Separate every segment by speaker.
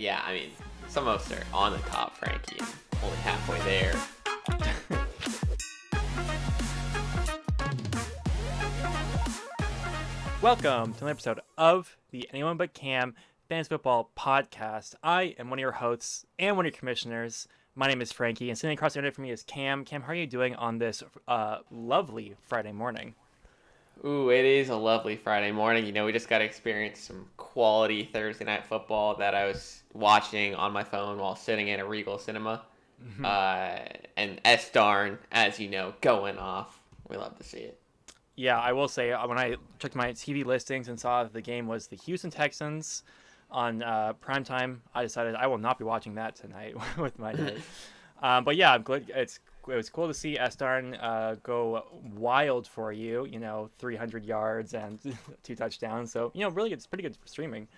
Speaker 1: Yeah, I mean, some of us are on the top, Frankie, and only halfway there.
Speaker 2: Welcome to an episode of the Anyone But Cam Fantasy Football Podcast. I am one of your hosts and one of your commissioners. My name is Frankie, and sitting across the internet from me is Cam. Cam, how are you doing on this lovely Friday morning?
Speaker 1: Ooh, it is a lovely Friday morning. We just got to experience some quality Thursday night football that I was watching on my phone while sitting in a Regal cinema. Uh, and S Darn, as you know, going off. We love to see it.
Speaker 2: Yeah, I will say, when I checked my TV listings and saw that the game was the Houston Texans on primetime, I decided I will not be watching that tonight with my day. But yeah, I'm glad it was cool to see Estarn go wild for you. 300 yards and 2 touchdowns. So really, it's pretty good for streaming.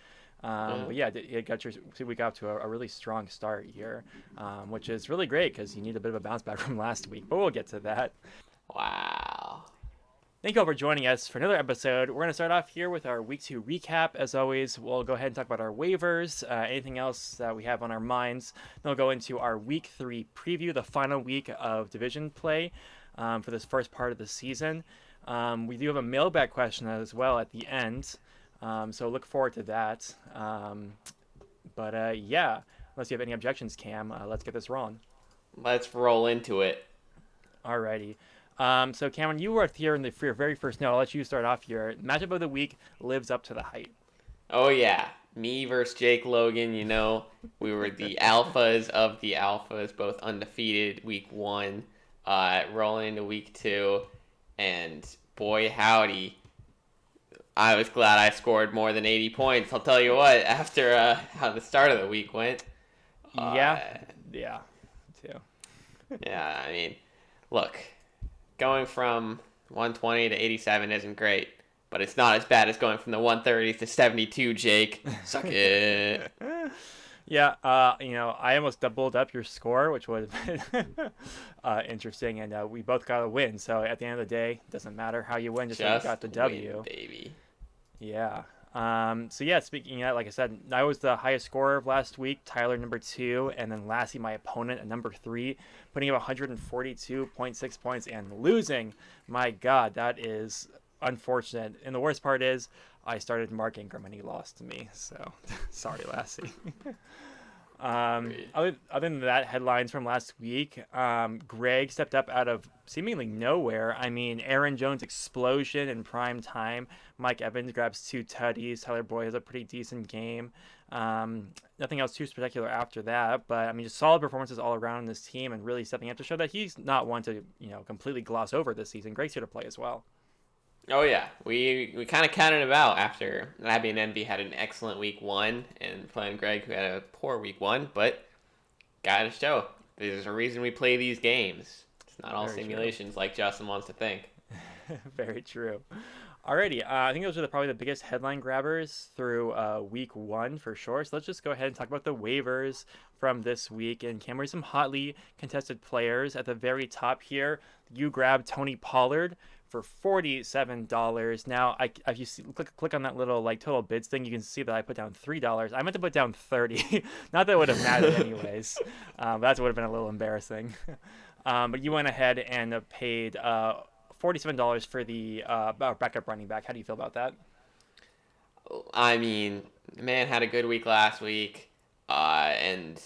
Speaker 2: But yeah, it got your week off to a really strong start here, which is really great because you need a bit of a bounce back from last week. But we'll get to that.
Speaker 1: Wow.
Speaker 2: Thank you all for joining us for another episode. We're going to start off here with our week 2 recap. As always, we'll go ahead and talk about our waivers, anything else that we have on our minds. Then we'll go into our week 3 preview, the final week of division play for this first part of the season. We do have a mailbag question as well at the end, so look forward to that. Yeah, unless you have any objections, Cam, let's get this rolling.
Speaker 1: Let's roll into it.
Speaker 2: Alrighty. So Cameron, you were here for your very first note. I'll let you start off here. Matchup of the week lives up to the hype.
Speaker 1: Oh, yeah. Me versus Jake Logan, we were the alphas of the alphas, both undefeated week 1, rolling into week 2, and boy howdy, I was glad I scored more than 80 points. I'll tell you what, after how the start of the week went.
Speaker 2: Yeah, too.
Speaker 1: Yeah, I mean, look, going from 120 to 87 isn't great, but it's not as bad as going from the 130s to 72, Jake. Suck it.
Speaker 2: Yeah, I almost doubled up your score, which would have been interesting, and we both got a win. So at the end of the day, it doesn't matter how you win, just that you got the W.
Speaker 1: Win, baby.
Speaker 2: Yeah. So yeah, speaking of, like I said, I was the highest scorer of last week. Tyler number 2, and then Lassie, my opponent, at number 3, putting up 142.6 points and losing. My God, that is unfortunate. And the worst part is, I started Mark Ingram and he lost to me. So sorry, Lassie. Other than that, headlines from last week, Greg stepped up out of seemingly nowhere. I mean, Aaron Jones explosion in prime time. Mike Evans grabs 2 tutties. Tyler Boyd has a pretty decent game. Nothing else too spectacular after that, but I mean, just solid performances all around in this team and really stepping up to show that he's not one to completely gloss over this season. Greg's here to play as well.
Speaker 1: Oh yeah, we kind of counted him out after Labby and Envy had an excellent week 1 and playing Greg who had a poor week 1, but gotta show there's a reason we play these games. It's not all
Speaker 2: Very
Speaker 1: simulations like Justin wants to think.
Speaker 2: Very true. Alrighty, I think those are probably the biggest headline grabbers through week 1 for sure. So let's just go ahead and talk about the waivers from this week. And Cam, some hotly contested players at the very top here. You grabbed Tony Pollard for $47. Now, if you click on that little total bids thing, you can see that I put down $3. I meant to put down 30. Not that it would have mattered anyways. That would have been a little embarrassing. But you went ahead and paid $47 for the backup running back. How do you feel about that?
Speaker 1: I mean, the man had a good week last week, and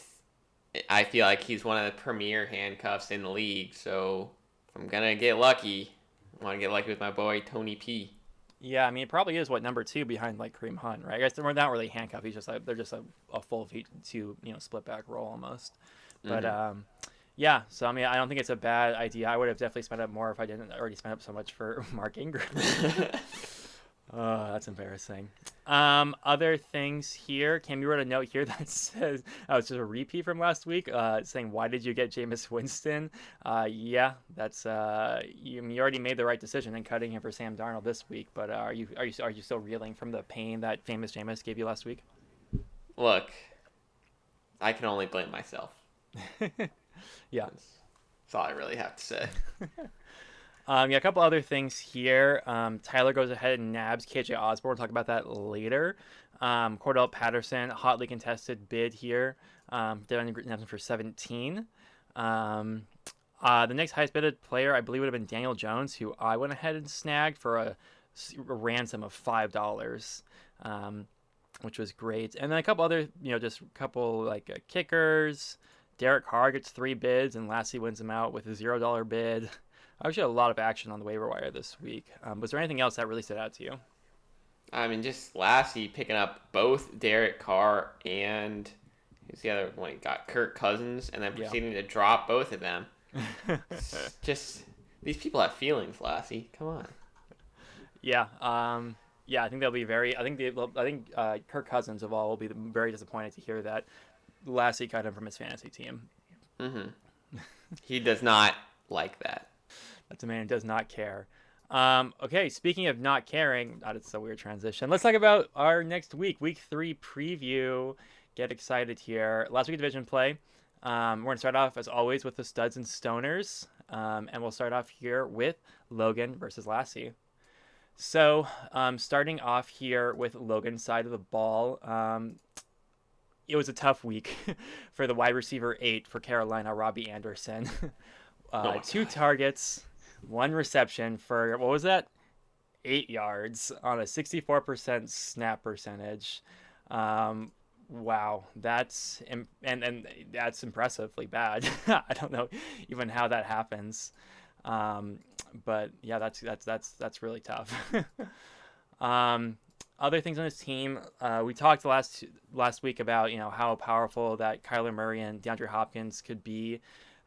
Speaker 1: I feel like he's one of the premier handcuffs in the league. So if I'm gonna get lucky, I want to get lucky with my boy Tony P.
Speaker 2: Yeah, I mean, it probably is Number 2 behind Kareem Hunt, right? I guess they're not really handcuffed. They're just a full two split back role almost. But yeah, so I mean, I don't think it's a bad idea. I would have definitely spent up more if I didn't already spend up so much for Mark Ingram. Oh, that's embarrassing. Other things here. Cam, you wrote a note here that says, it's just a repeat from last week, saying, why did you get Jameis Winston? Yeah, that's, you already made the right decision in cutting him for Sam Darnold this week, but are you still reeling from the pain that famous Jameis gave you last week?
Speaker 1: Look, I can only blame myself.
Speaker 2: Yeah.
Speaker 1: That's all I really have to say.
Speaker 2: Yeah, a couple other things here. Tyler goes ahead and nabs KJ Osborne. We'll talk about that later. Cordell Patterson, hotly contested bid here. Devin Nelson for 17. The next highest bidded player, I believe, would have been Daniel Jones, who I went ahead and snagged for a ransom of $5, which was great. And then a couple other, just a couple like kickers. Derek Carr gets 3 bids, and Lassie wins him out with a $0 bid. Actually, a lot of action on the waiver wire this week. Was there anything else that really stood out to you?
Speaker 1: I mean, just Lassie picking up both Derek Carr and who's the other one? He got Kirk Cousins, and then proceeding to drop both of them. Just these people have feelings, Lassie. Come on.
Speaker 2: Yeah. Yeah, I think they'll be very. I think Kirk Cousins of all will be very disappointed to hear that Lassie cut him from his fantasy team.
Speaker 1: He does not like that.
Speaker 2: That's a man who does not care. Okay, speaking of not caring, that's a weird transition. Let's talk about our next week, week 3 preview. Get excited here. Last week of division play. We're going to start off, as always, with the studs and stoners. And we'll start off here with Logan versus Lassie. So, starting off here with Logan's side of the ball, it was a tough week for the wide receiver 8 for Carolina, Robbie Anderson. 2 targets, 1 reception for, what was that? 8 yards on a 64% snap percentage. Wow, that's and that's impressively bad. I don't know even how that happens, but yeah, that's really tough. Other things on his team, we talked last week about how powerful that Kyler Murray and DeAndre Hopkins could be.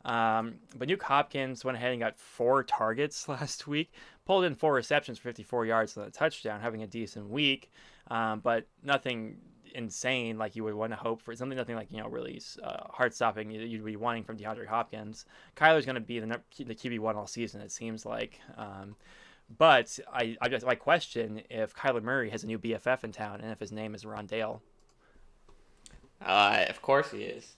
Speaker 2: But Nuke Hopkins went ahead and got 4 targets last week, pulled in 4 receptions for 54 yards and a touchdown, having a decent week, but nothing insane like you would want to hope for. Nothing like really heart-stopping you'd be wanting from DeAndre Hopkins. Kyler's going to be the QB1 all season, it seems like. But I question if Kyler Murray has a new BFF in town and if his name is Rondale.
Speaker 1: Of course he is.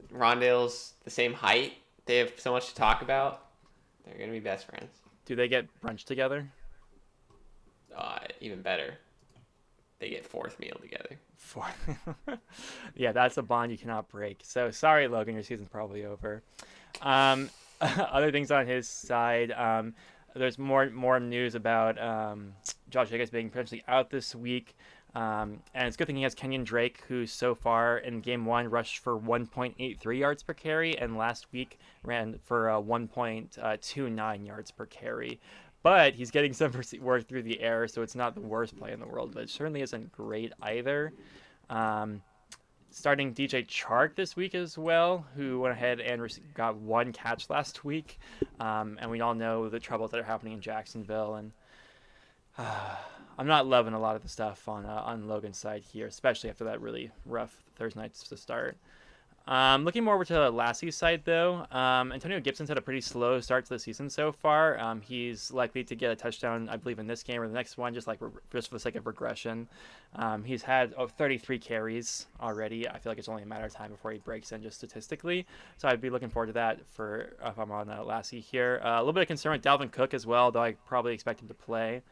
Speaker 1: Rondale's the same height. They have so much to talk about. They're going to be best friends.
Speaker 2: Do they get brunch together?
Speaker 1: Even better. They get 4th meal together.
Speaker 2: Yeah, that's a bond you cannot break. So sorry, Logan, your season's probably over. Other things on his side, there's more news about Josh Jacobs being potentially out this week. And it's a good thing he has Kenyon Drake, who so far in game 1 rushed for 1.83 yards per carry, and last week ran for 1.29 yards per carry. But he's getting some work through the air, so it's not the worst play in the world, but it certainly isn't great either. Starting DJ Chark this week as well, who went ahead and got 1 catch last week. And we all know the troubles that are happening in Jacksonville. And I'm not loving a lot of the stuff on Logan's side here, especially after that really rough Thursday night to start. Looking more over to Lassie's side, though, Antonio Gibson's had a pretty slow start to the season so far. He's likely to get a touchdown, I believe, in this game or the next one, just for the sake of regression. He's had 33 carries already. I feel like it's only a matter of time before he breaks in just statistically. So I'd be looking forward to that if I'm on Lassie here. A little bit of concern with Dalvin Cook as well, though I probably expect him to play.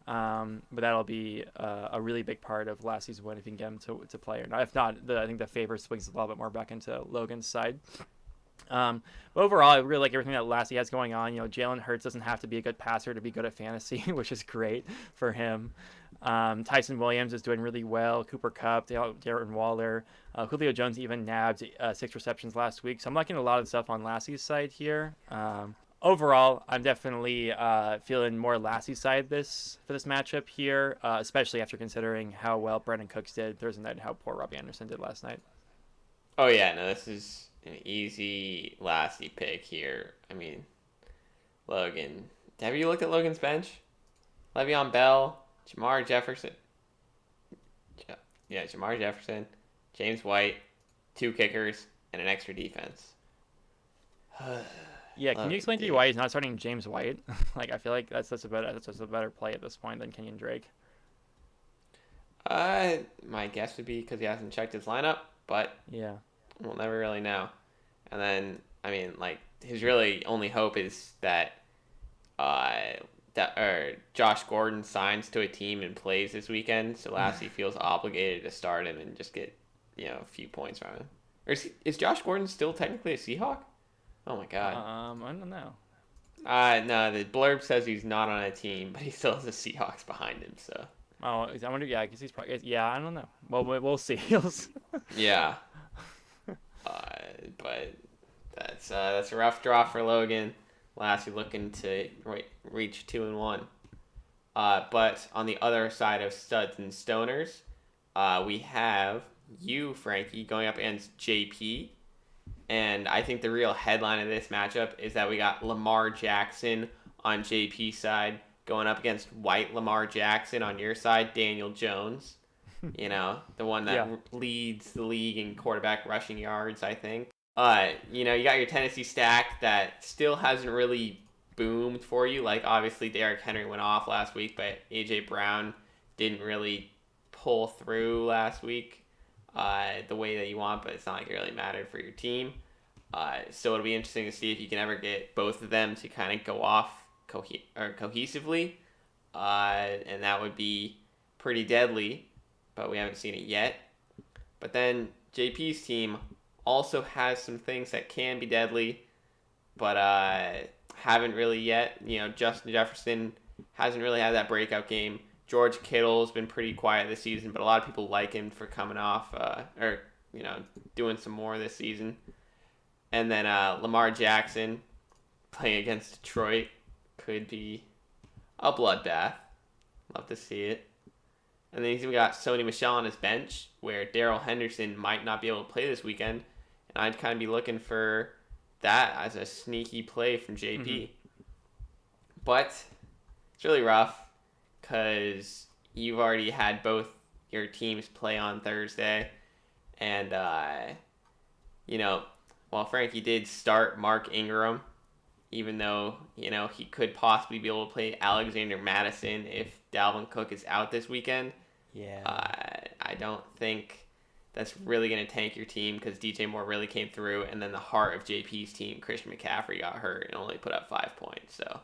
Speaker 2: But that'll be a really big part of Lassie's win if you can get him to play or not. If not, I think the favor swings a little bit more back into Logan's side. But overall, I really like everything that Lassie has going on. Jalen Hurts doesn't have to be a good passer to be good at fantasy, which is great for him. Tyson Williams is doing really well. Cooper Kupp, Darren Waller, Julio Jones even nabbed 6 receptions last week. So I'm liking a lot of stuff on Lassie's side here. Overall, I'm definitely feeling more Lassie's side for this matchup here, especially after considering how well Brandon Cooks did Thursday night and how poor Robbie Anderson did last night.
Speaker 1: Oh, yeah. No, this is an easy Lassie pick here. I mean, Logan. Have you looked at Logan's bench? Le'Veon Bell, Jamar Jefferson. Yeah, Jamar Jefferson, James White, 2 kickers, and an extra defense.
Speaker 2: Yeah, can you explain to me why he's not starting James White? I feel like that's a better play at this point than Kenyon Drake.
Speaker 1: My guess would be because he hasn't checked his lineup, but
Speaker 2: yeah,
Speaker 1: we'll never really know. And then, I mean, his really only hope is that Josh Gordon signs to a team and plays this weekend, so Lassie feels obligated to start him and just get a few points from him. Or is Josh Gordon still technically a Seahawk? Oh my god.
Speaker 2: I don't know.
Speaker 1: No, the blurb says he's not on a team, but he still has the Seahawks behind him. So.
Speaker 2: Oh, I wonder. Yeah, I guess he's probably. Yeah, I don't know. Well, we'll see.
Speaker 1: Yeah. But that's a rough draw for Logan. Lassie looking to reach 2-1. But on the other side of studs and stoners, we have you, Frankie, going up against JP. And I think the real headline of this matchup is that we got Lamar Jackson on JP's side going up against white Lamar Jackson on your side, Daniel Jones. The one that leads the league in quarterback rushing yards, I think. You got your Tennessee stack that still hasn't really boomed for you. Like, obviously, Derrick Henry went off last week, but A.J. Brown didn't really pull through last week the way that you want, but it's not like it really mattered for your team. So it'll be interesting to see if you can ever get both of them to kind of go off cohesively, and that would be pretty deadly, but we haven't seen it yet. But then JP's team also has some things that can be deadly, but haven't really yet. Justin Jefferson hasn't really had that breakout game. George Kittle's been pretty quiet this season, but a lot of people like him for coming off doing some more this season. And then Lamar Jackson playing against Detroit could be a bloodbath. Love to see it. And then he's even got Sony Michel on his bench, where Darrell Henderson might not be able to play this weekend. And I'd kind of be looking for that as a sneaky play from JP. Mm-hmm. But it's really rough because you've already had both your teams play on Thursday. And, while Frankie did start Mark Ingram, even though, he could possibly be able to play Alexander Mattison if Dalvin Cook is out this weekend.
Speaker 2: Yeah.
Speaker 1: I don't think that's really going to tank your team because DJ Moore really came through, and then the heart of JP's team, Christian McCaffrey, got hurt and only put up 5 points. So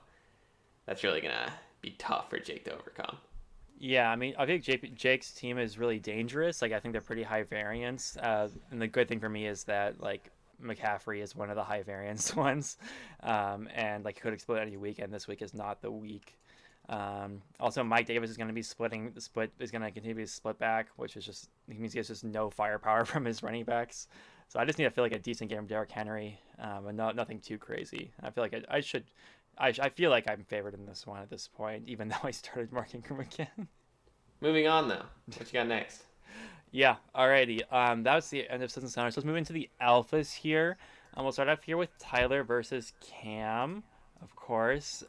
Speaker 1: that's really going to be tough for Jake to overcome.
Speaker 2: Yeah, I mean, I think Jake's team is really dangerous. Like, I think they're pretty high variance. And the good thing for me is that, like, McCaffrey is one of the high variance ones, and like could explode any week, and this week is not the week. Also, Mike Davis is going to be is going to continue to be split back, which is just means he has just no firepower from his running backs. So I just need to feel like a decent game from Derrick Henry, and nothing too crazy. I feel like I feel like I'm favored in this one at this point, even though I started Mark Ingram again.
Speaker 1: Moving on though, what you got next?
Speaker 2: Yeah, alrighty. That was the end of Studs and Stoners. So let's move into the alphas here. We'll start off here with Tyler versus Cam, of course.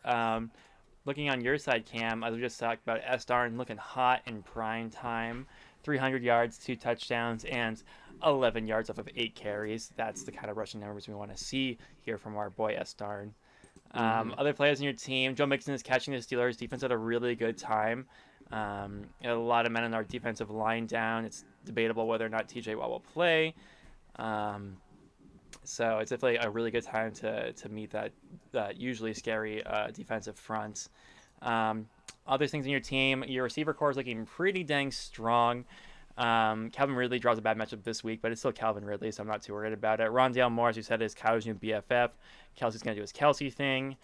Speaker 2: Looking on your side, Cam, as we just talked about, Estarn looking hot in prime time. 300 yards, 2 touchdowns, and 11 yards off of 8 carries. That's the kind of rushing numbers we want to see here from our boy Estarn. Other players in your team, Joe Mixon is catching the Steelers. Defense had a really good time. A lot of men in our defensive line down. It's debatable whether or not TJ Watt will play. So it's definitely a really good time to meet that usually scary defensive front. Other things in your team, your receiver core is looking pretty dang strong. Calvin Ridley draws a bad matchup this week, but it's still Calvin Ridley, so I'm not too worried about it. Rondale Moore, as you said, is Kyle's new BFF. Kelsey's going to do his Kelsey thing.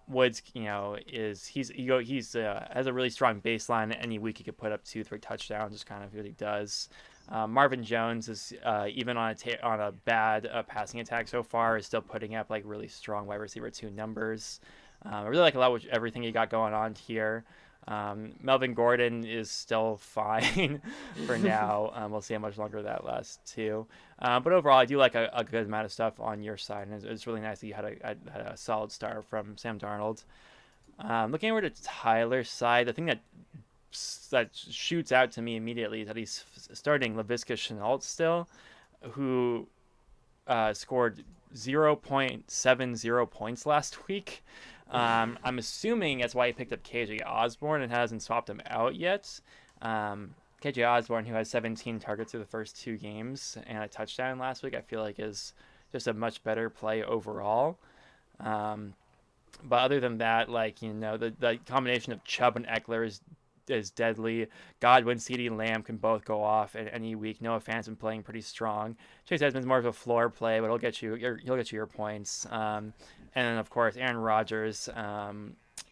Speaker 2: Woods, has a really strong baseline. Any week he could put up 2-3 touchdowns, just kind of what he does. Marvin Jones is even on a bad passing attack so far, is still putting up like really strong wide receiver 2 numbers. I really like a lot with everything he got going on here. Melvin Gordon is still fine for now. We'll see how much longer that lasts too. But overall, I do like a good amount of stuff on your side, and it's really nice that you had a solid start from Sam Darnold. Looking over to Tyler's side, the thing that shoots out to me immediately is that he's starting Laviska Shenault still, who scored 0.70 points last week. I'm assuming that's why he picked up KJ Osborne and hasn't swapped him out yet. KJ Osborne, who has 17 targets through the first 2 games and a touchdown last week, I feel like is just a much better play overall. But other than that, like, the combination of Chubb and Eckler is deadly. Godwin, CeeDee Lamb can both go off at any week. Noah Fant's been playing pretty strong. Chase Edmonds more of a floor play, but he'll get you your points. And then of course Aaron Rodgers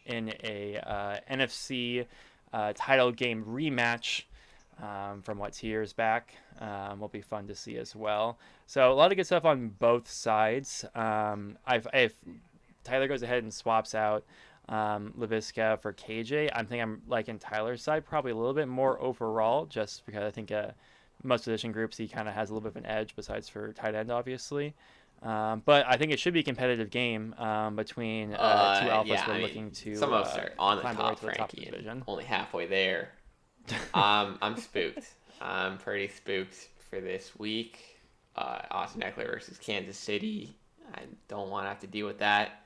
Speaker 2: in a NFC title game rematch from 2 years back will be fun to see as well. So a lot of good stuff on both sides. If Tyler goes ahead and swaps out Laviska for KJ, I think I'm like in Tyler's side, probably a little bit more overall, just because I think most position groups he kind of has a little bit of an edge, besides for tight end, obviously. But I think it should be a competitive game between two alphas
Speaker 1: Yeah,
Speaker 2: who are looking to
Speaker 1: some of us are on the
Speaker 2: climb
Speaker 1: top,
Speaker 2: the way to the top of the
Speaker 1: Frankie, and
Speaker 2: division.
Speaker 1: only halfway there. I'm spooked. I'm pretty spooked for this week. Austin Eckler versus Kansas City. I don't want to have to deal with that.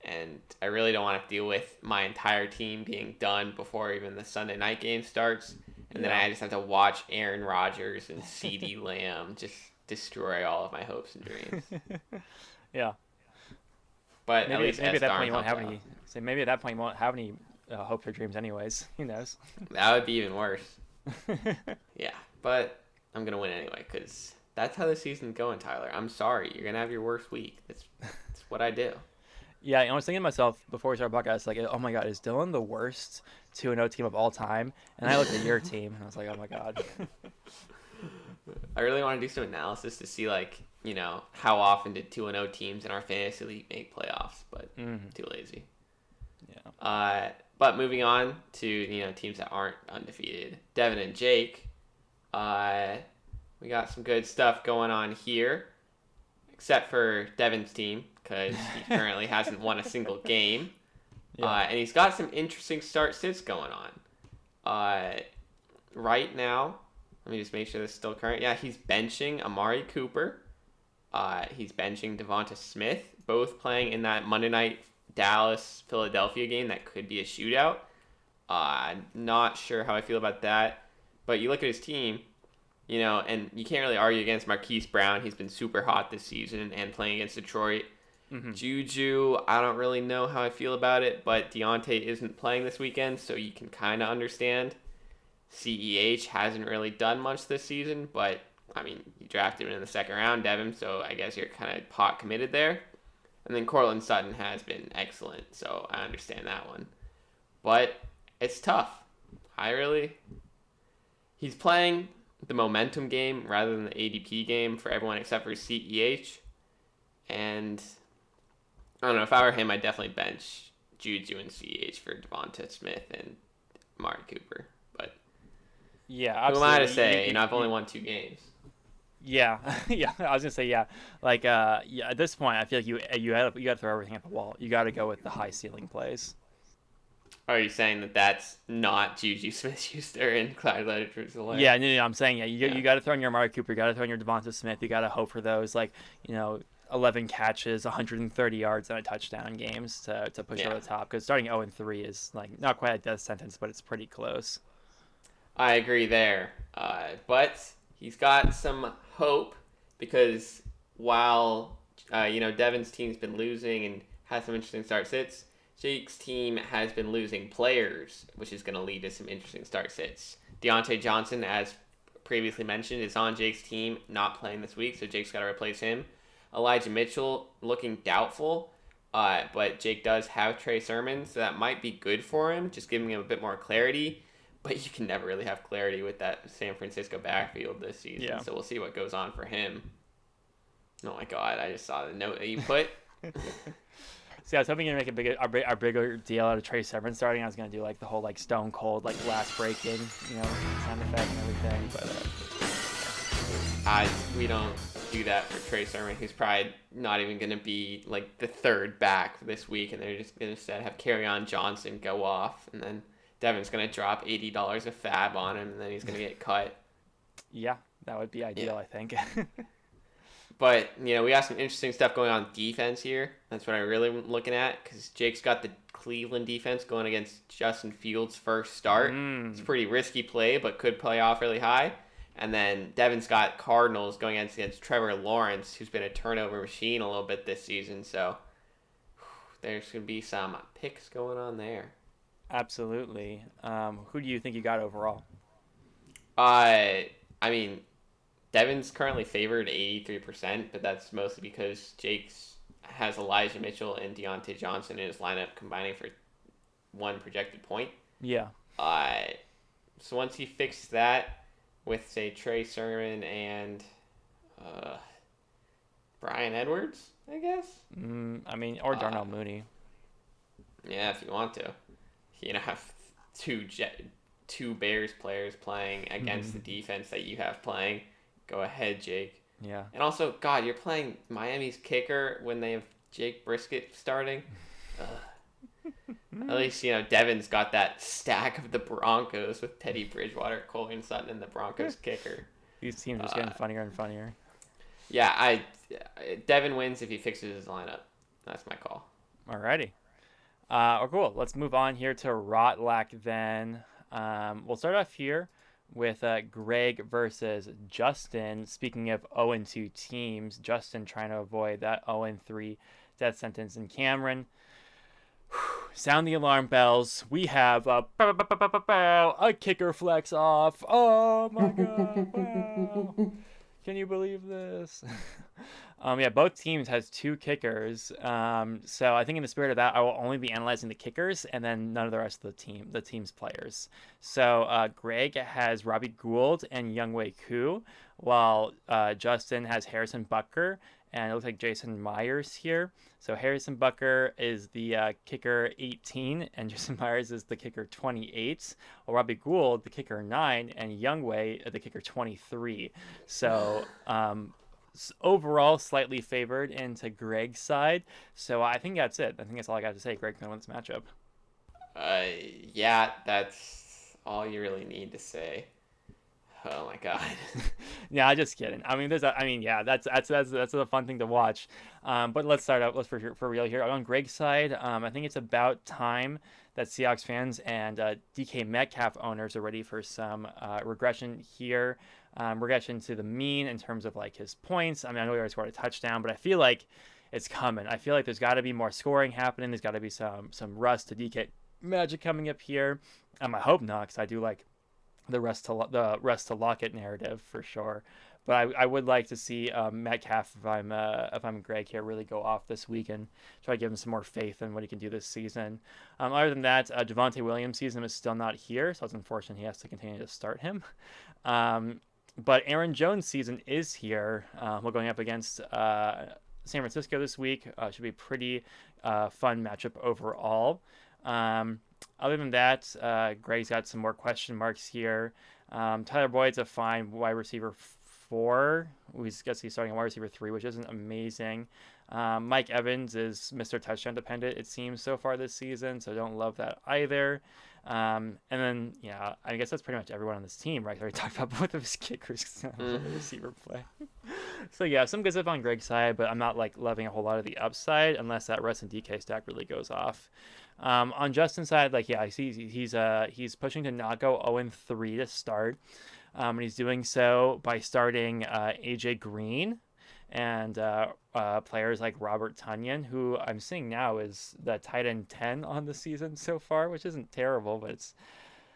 Speaker 1: And I really don't want to deal with my entire team being done before even the Sunday night game starts. And then I just have to watch Aaron Rodgers and CeeDee Lamb just destroy all of my hopes and dreams.
Speaker 2: Yeah.
Speaker 1: But
Speaker 2: Maybe
Speaker 1: at least
Speaker 2: maybe at that point
Speaker 1: darn
Speaker 2: you won't have
Speaker 1: helped
Speaker 2: any. So maybe at that point you won't have any hopes or dreams, anyways. Who knows?
Speaker 1: That would be even worse. Yeah, but I'm gonna win anyway because that's how the season's going, Tyler. I'm sorry, you're gonna have your worst week. That's what I do.
Speaker 2: Yeah, I was thinking to myself before we started podcast, like, oh my god, is Dylan the worst 2-0 team of all time? And I looked at your team and I was like, oh my god.
Speaker 1: I really want to do some analysis to see how often did 2-0 teams in our fantasy league make playoffs, but too lazy.
Speaker 2: Yeah.
Speaker 1: But moving on to teams that aren't undefeated, Devin and Jake. We got some good stuff going on here, except for Devin's team because he currently hasn't won a single game. Yeah. And he's got some interesting start-sits going on. Right now, let me just make sure this is still current. Yeah, he's benching Amari Cooper. He's benching Devonta Smith, both playing in that Monday night Dallas-Philadelphia game that could be a shootout. I'm not sure how I feel about that. But you look at his team, and you can't really argue against Marquise Brown. He's been super hot this season and playing against Detroit. Mm-hmm. Juju, I don't really know how I feel about it, but Deontay isn't playing this weekend, so you can kind of understand. CEH hasn't really done much this season, but, you drafted him in the second round, Devin, so I guess you're kind of pot committed there. And then Courtland Sutton has been excellent, so I understand that one. But it's tough. He's playing the momentum game rather than the ADP game for everyone except for CEH. And I don't know, if I were him, I'd definitely bench Juju and CEH for Devonta Smith and Amari Cooper. But
Speaker 2: yeah,
Speaker 1: absolutely. Who am I to say? I've only won 2 games.
Speaker 2: Yeah, yeah. I was gonna say yeah. Like yeah. At this point, I feel like you got to throw everything at the wall. You got to go with the high ceiling plays.
Speaker 1: Are you saying that that's not Juju Smith-Schuster and Clyde Edwards-Helaire?
Speaker 2: Yeah, no, I'm saying you got to throw in your Amari Cooper. You got to throw in your Devonta Smith. You got to hope for those 11 catches, 130 yards, and a touchdown games to push over the top. Because starting 0-3 is not quite a death sentence, but it's pretty close.
Speaker 1: I agree there, but he's got some hope because while Devin's team's been losing and has some interesting start-sits, Jake's team has been losing players, which is going to lead to some interesting start-sits. Deontay Johnson, as previously mentioned, is on Jake's team, not playing this week, so Jake's got to replace him. Elijah Mitchell looking doubtful, but Jake does have Trey Sermon, so that might be good for him, just giving him a bit more clarity. But you can never really have clarity with that San Francisco backfield this season, so we'll see what goes on for him. Oh my god, I just saw the note that you put.
Speaker 2: See, I was hoping you'd make a bigger deal out of Trey Sermon starting. I was gonna do the whole stone cold last breaking, sound effect and everything. But
Speaker 1: we don't do that for Trey Sermon. He's probably not even gonna be the third back this week, and they're just gonna instead have Kerryon Johnson go off, and then Devin's gonna drop $80 a fab on him, and then he's gonna get cut.
Speaker 2: Yeah, that would be ideal, I think.
Speaker 1: But, we have some interesting stuff going on defense here. That's what I really am looking at, because Jake's got the Cleveland defense going against Justin Fields' first start. It's a pretty risky play, but could play off really high. And then Devin's got Cardinals going against Trevor Lawrence, who's been a turnover machine a little bit this season. So there's going to be some picks going on there.
Speaker 2: Absolutely. Who do you think you got overall?
Speaker 1: I mean, Devin's currently favored 83%, but that's mostly because Jake's has Elijah Mitchell and Deontay Johnson in his lineup combining for one projected point.
Speaker 2: Yeah.
Speaker 1: Uh, so once he fixed that with, say, Trey Sermon and Brian Edwards, I guess.
Speaker 2: I mean, or Darnell Mooney.
Speaker 1: Yeah, if you want to. Have two Bears players playing against the defense that you have playing. Go ahead, Jake.
Speaker 2: Yeah.
Speaker 1: And also, God, you're playing Miami's kicker when they have Jake Brisket starting. At least, Devin's got that stack of the Broncos with Teddy Bridgewater, Colin Sutton, and the Broncos kicker.
Speaker 2: These teams are just getting funnier and funnier.
Speaker 1: Yeah, Devin wins if he fixes his lineup. That's my call.
Speaker 2: Alrighty. Cool. Let's move on here to Rotlack then. We'll start off here with Greg versus Justin. Speaking of 0-2 teams, Justin trying to avoid that 0-3 death sentence. And Cameron, sound the alarm bells. We have a kicker flex off. Oh my god! Wow. Can you believe this? Both teams has two kickers. So I think in the spirit of that, I will only be analyzing the kickers and then none of the rest of the team's players. So Greg has Robbie Gould and Younghoe Koo, while Justin has Harrison Butker and it looks like Jason Myers here. So Harrison Butker is the kicker 18, and Jason Myers is the kicker 28. While Robbie Gould, the kicker 9, and Younghoe, the kicker 23. So overall, slightly favored into Greg's side. So I think that's it. I think that's all I got to say. Greg's gonna win this matchup.
Speaker 1: Yeah, that's all you really need to say. Oh my god.
Speaker 2: Yeah, just kidding. I mean, that's a fun thing to watch. But let's start out. Let's for real here. On Greg's side, I think it's about time that Seahawks fans and DK Metcalf owners are ready for some regression here. Regression to the mean in terms of like his points. I mean, I know he already scored a touchdown, but I feel like it's coming. I feel like there's got to be more scoring happening. There's got to be some rust to DK magic coming up here. I hope not, because I do like the rest to Lockett narrative for sure. But I would like to see Metcalf, if I'm Greg here, really go off this week and try to give him some more faith in what he can do this season. Other than that, Javonte Williams' season is still not here, so it's unfortunate he has to continue to start him. But Aaron Jones' season is here. We're going up against San Francisco this week. Should be a pretty fun matchup overall. Other than that, Greg's got some more question marks here. Tyler Boyd's a fine wide receiver 4. We guess he's starting a wide receiver 3, which isn't amazing. Mike Evans is Mr. Touchdown dependent, it seems, so far this season, so don't love that either. And then, I guess that's pretty much everyone on this team, right? I already talked about both of his kickers the receiver play. So, some good stuff on Greg's side, but I'm not, loving a whole lot of the upside unless that Russ and DK stack really goes off. On Justin's side, I see he's pushing to not go 0-3 to start. And he's doing so by starting AJ Green and players like Robert Tonyan, who I'm seeing now is the tight end 10 on the season so far, which isn't terrible, but it's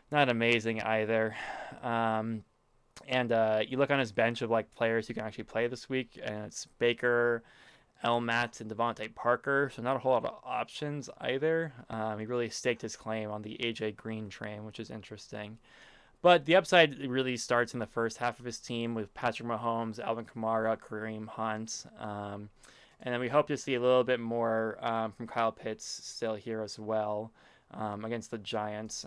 Speaker 2: not amazing either. And you look on his bench of players who can actually play this week, and it's Baker, Elmat, and Devontae Parker, so not a whole lot of options either. He really staked his claim on the AJ Green train, which is interesting. But the upside really starts in the first half of his team with Patrick Mahomes, Alvin Kamara, Kareem Hunt. And then we hope to see a little bit more from Kyle Pitts still here as well against the Giants.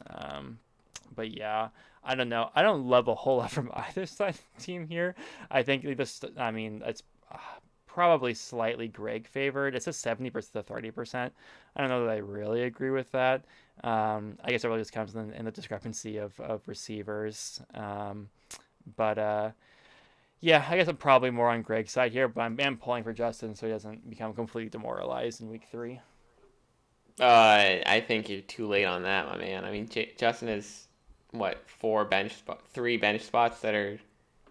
Speaker 2: But I don't know. I don't love a whole lot from either side of the team here. I think it's probably slightly Greg favored. It's a 70% to 30%. I don't know that I really agree with that. I guess it really just comes in the discrepancy of receivers. I guess I'm probably more on Greg's side here, but I'm pulling for Justin so he doesn't become completely demoralized in week 3.
Speaker 1: I think you're too late on that, my man. I mean, Justin has, 3 bench spots that are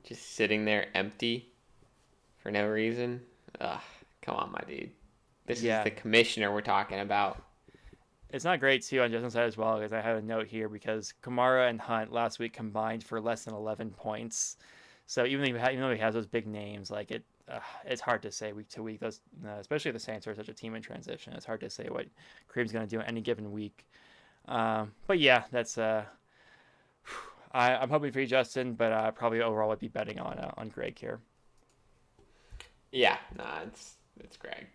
Speaker 1: just sitting there empty for no reason. Come on, my dude. This is
Speaker 2: Yeah.
Speaker 1: the commissioner we're talking about.
Speaker 2: It's not great too on Justin's side as well, because I had a note here because Kamara and Hunt last week combined for less than 11 points. So even though he has those big names, like it's hard to say week to week. Those especially if the Saints are such a team in transition, it's hard to say what Kareem's going to do any given week. But yeah, that's I'm hoping for you, Justin, but probably overall would be betting on Greg here.
Speaker 1: Yeah, nah, it's Greg.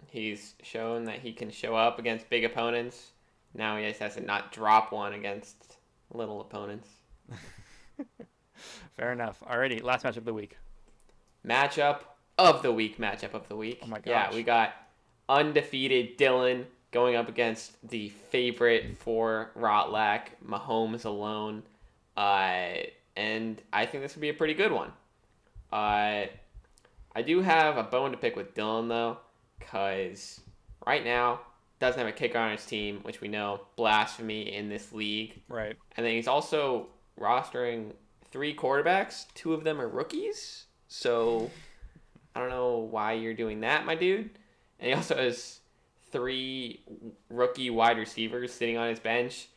Speaker 1: He's shown that he can show up against big opponents. Now he just has to not drop one against little opponents.
Speaker 2: Fair enough. Alrighty, last match of the week.
Speaker 1: Matchup of the week.
Speaker 2: Oh my gosh.
Speaker 1: Yeah, we got undefeated Dylan going up against the favorite for Rotlack, Mahomes alone. And I think this would be a pretty good one. I do have a bone to pick with Dylan, though, because right now doesn't have a kicker on his team, which we know, blasphemy in this league.
Speaker 2: Right.
Speaker 1: And then he's also rostering 3 quarterbacks. 2 of them are rookies. So I don't know why you're doing that, my dude. And he also has 3 rookie wide receivers sitting on his bench,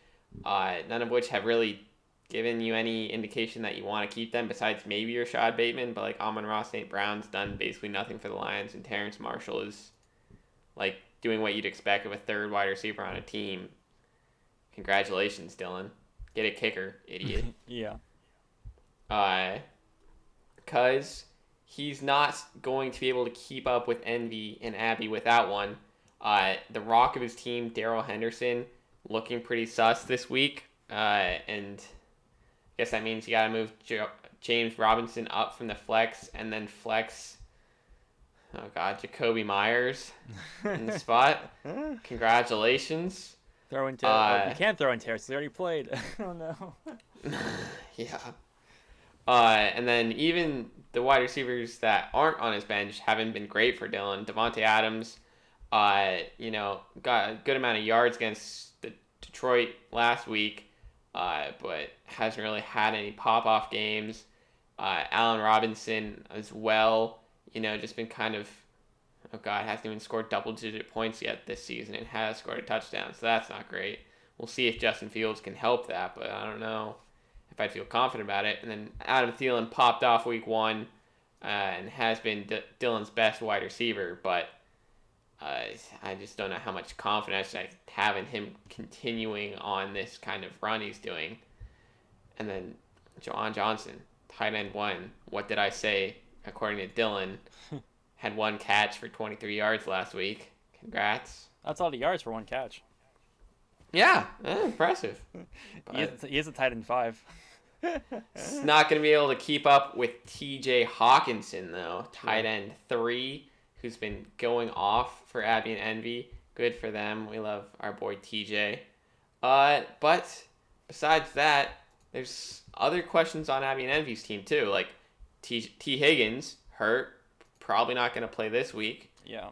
Speaker 1: none of which have really given you any indication that you want to keep them besides maybe Rashad Bateman. But like Amon-Ra St. Brown's done basically nothing for the Lions, and Terrence Marshall is like doing what you'd expect of a third wide receiver on a team. Congratulations, Dylan. Get a kicker, idiot.
Speaker 2: Yeah.
Speaker 1: Because he's not going to be able to keep up with Envy and Abby without one. The rock of his team, Darrell Henderson, looking pretty sus this week. And I guess that means you got to move James Robinson up from the flex and then flex, Jacoby Myers in the spot. Congratulations.
Speaker 2: Throw in Terrace. You can't throw in Terrace. He already played. Oh, no.
Speaker 1: Yeah. And then even the wide receivers that aren't on his bench haven't been great for Dylan. Devontae Adams, got a good amount of yards against the Detroit last week, but hasn't really had any pop-off games. Allen Robinson as well, just been kind of, hasn't even scored double-digit points yet this season and has scored a touchdown, so that's not great. We'll see if Justin Fields can help that, but I don't know if I'd feel confident about it. And then Adam Thielen popped off week 1 and has been Dylan's best wide receiver, but I just don't know how much confidence I have in him continuing on this kind of run he's doing. And then Juwan Johnson, tight end 1. What did I say? According to Dylan, had 1 catch for 23 yards last week. Congrats.
Speaker 2: That's all the yards for 1 catch.
Speaker 1: Yeah, impressive.
Speaker 2: He is a tight end 5.
Speaker 1: It's not going to be able to keep up with TJ Hawkinson, though. Tight end 3, who's been going off for Abby and Envy. Good for them. We love our boy TJ. But besides that, there's other questions on Abby and Envy's team, too. Like T. Higgins, hurt. Probably not going to play this week.
Speaker 2: Yeah.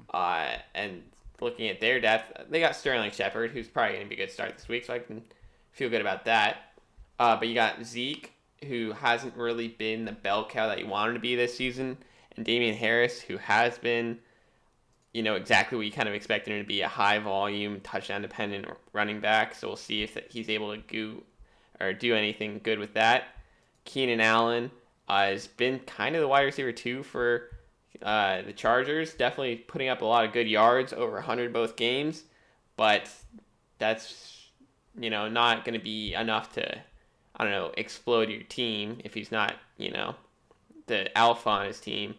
Speaker 1: And looking at their depth, they got Sterling Shepard, who's probably going to be a good start this week, so I can feel good about that. But you got Zeke, who hasn't really been the bell cow that you wanted to be this season, and Damian Harris, who has been, exactly what you kind of expected him to be, a high-volume, touchdown-dependent running back. So we'll see if he's able to do anything good with that. Keenan Allen has been kind of the wide receiver, too, for the Chargers. Definitely putting up a lot of good yards, over 100 both games, but that's, not going to be enough to, explode your team if he's not, the alpha on his team.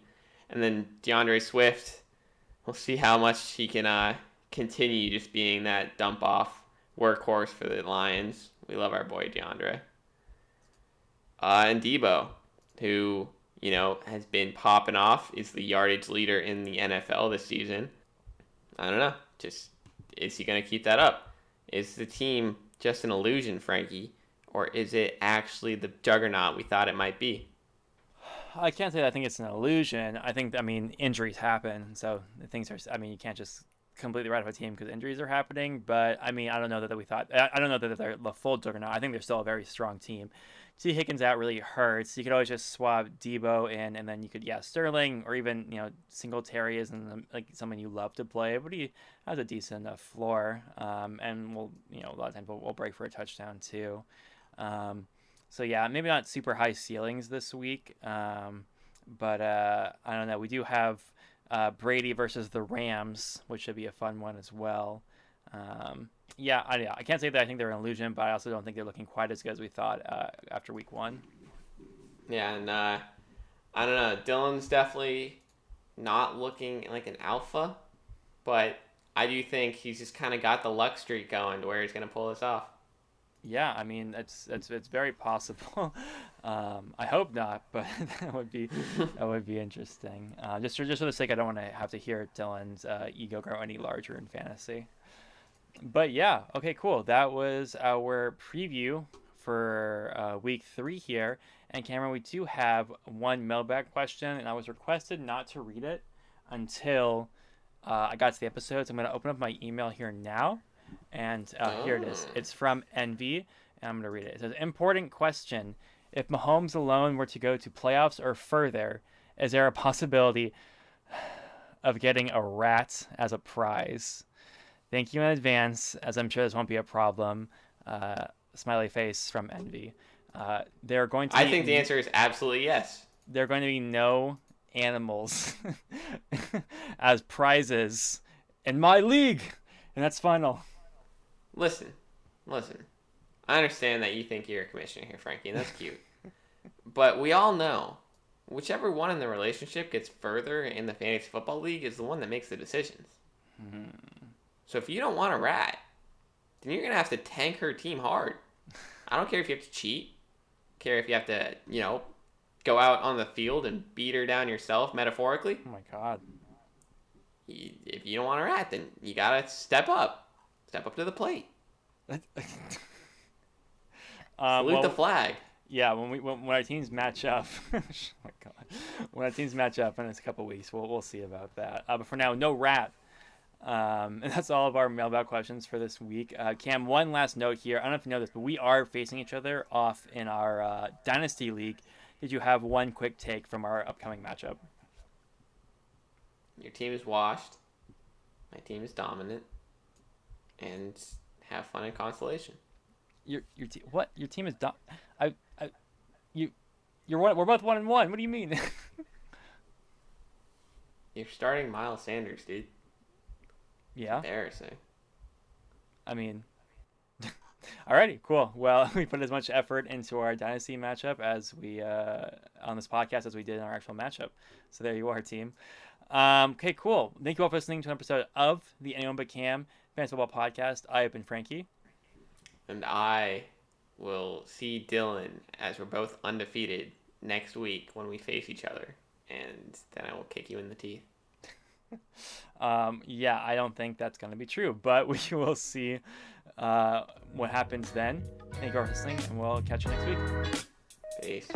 Speaker 1: And then DeAndre Swift, we'll see how much he can continue just being that dump-off workhorse for the Lions. We love our boy DeAndre. And Debo, who, has been popping off, is the yardage leader in the NFL this season. I don't know. Just, is he going to keep that up? Is the team just an illusion, Frankie? Or is it actually the juggernaut we thought it might be?
Speaker 2: I can't say that I think it's an illusion. Injuries happen. So you can't just completely write off a team because injuries are happening. But, I don't know that we thought – I don't know that they're the full juggernaut. I think they're still a very strong team T. Higgins out really hurts. You could always just swap Debo in, and then you could, Sterling or even, Singletary isn't like someone you love to play, but he has a decent enough floor. And a lot of times we'll break for a touchdown too. So yeah, maybe not super high ceilings this week. But I don't know. We do have Brady versus the Rams, which should be a fun one as well. I can't say that I think they're an illusion, but I also don't think they're looking quite as good as we thought after week 1.
Speaker 1: Yeah, and I don't know. Dylan's definitely not looking like an alpha, but I do think he's just kind of got the luck streak going to where he's going to pull this off.
Speaker 2: Yeah, I mean it's very possible. I hope not, but that would be interesting. Just for the sake, I don't want to have to hear Dylan's ego grow any larger in fantasy. But yeah, okay, cool. That was our preview for week 3 here. And Cameron, we do have one mailbag question, and I was requested not to read it until I got to the episode. So I'm going to open up my email here now. And here it is. It's from Envy, and I'm going to read it. It says, important question. If Mahomes alone were to go to playoffs or further, is there a possibility of getting a rat as a prize? Thank you in advance, as I'm sure this won't be a problem. Smiley face from Envy. I
Speaker 1: think the answer is absolutely yes.
Speaker 2: There are going to be no animals as prizes in my league, and that's final.
Speaker 1: Listen. I understand that you think you're a commissioner here, Frankie, and that's cute. But we all know, whichever one in the relationship gets further in the fantasy football league is the one that makes the decisions. Mm-hmm. So if you don't want a rat, then you're going to have to tank her team hard. I don't care if you have to cheat. I care if you have to, go out on the field and beat her down yourself, metaphorically.
Speaker 2: Oh my God.
Speaker 1: If you don't want a rat, then you got to step up. Step up to the plate. Salute the flag.
Speaker 2: Yeah, when our teams match up, oh my God, when our teams match up in a couple weeks, we'll see about that. But for now, no rat. And that's all of our mailbag questions for this week. Cam, one last note here. I don't know if you know this, but we are facing each other off in our Dynasty League. Did you have one quick take from our upcoming matchup?
Speaker 1: Your team is washed. My team is dominant. And have fun in consolation.
Speaker 2: What? Your team is we're both 1-1. What do you mean?
Speaker 1: You're starting Miles Sanders, dude.
Speaker 2: Yeah.
Speaker 1: Embarrassing.
Speaker 2: I mean, alrighty, cool. Well, we put as much effort into our dynasty matchup as we on this podcast as we did in our actual matchup. So there you are, team. Okay, cool. Thank you all for listening to an episode of the Anyone But Cam Fantasy Football Podcast. I have been Frankie.
Speaker 1: And I will see Dylan as we're both undefeated next week when we face each other. And then I will kick you in the teeth.
Speaker 2: Yeah, I don't think that's going to be true, but we will see what happens then. Thank you all for listening, and we'll catch you next week.
Speaker 1: Peace.